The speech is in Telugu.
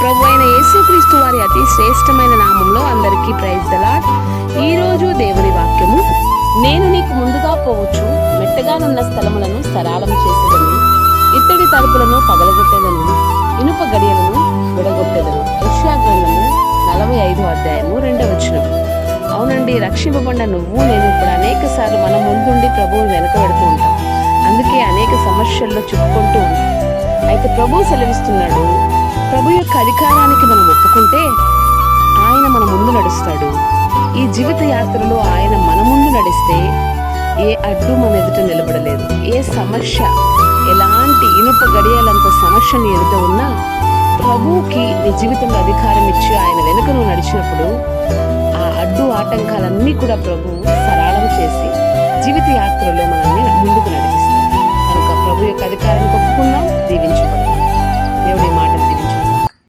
ప్రభు అయిన యేసుక్రీస్తు వారి అతి శ్రేష్టమైన నామంలో అందరికీ ప్రైజ్ ద లార్డ్. ఈ రోజు దేవుని వాక్యము, నేను నీకు ముందుగా పోవచ్చు, మెట్టగానున్న స్థలములను సరాళం చేసేదను, ఇత్తడి తలుపులను పగలగొట్టేదను, ఇనుప గడియలను విడగొట్టేదను. యెషయా గ్రంథము 45:2. అవునండి, రక్షింపబడిన నువ్వు నేను ఇప్పుడు అనేక సార్లు మన ముందుండి ప్రభువు వెనక పెడుతూ ఉంటాం. అందుకే అనేక సమస్యల్లో చిక్కుకుంటూ ఉంటాం. అయితే ప్రభు సెలవిస్తున్నాడు, ప్రభు యొక్క అధికారానికి మనం ఒప్పుకుంటే ఆయన మన ముందు నడుస్తాడు. ఈ జీవిత యాత్రలో ఆయన మన ముందు నడిస్తే ఏ అడ్డు మన ఎదుట నిలబడలేదు. ఏ సమస్య, ఎలాంటి ఇనుప గడియాలంత సమస్య నీ ఎదుట ఉన్నా ప్రభువుకి నీ జీవితంలో అధికారం ఇచ్చి ఆయన వెనుక నువ్వు నడిచినప్పుడు ఆ అడ్డు ఆటంకాలన్నీ కూడా ప్రభు సరళం చేసి జీవిత యాత్రలో మనల్ని ముందుకు నడిపిస్తాడు. కనుక ప్రభు యొక్క అధికారానికి ఒప్పుకుందాం, దీవించబడదాం. దేవుడి మాట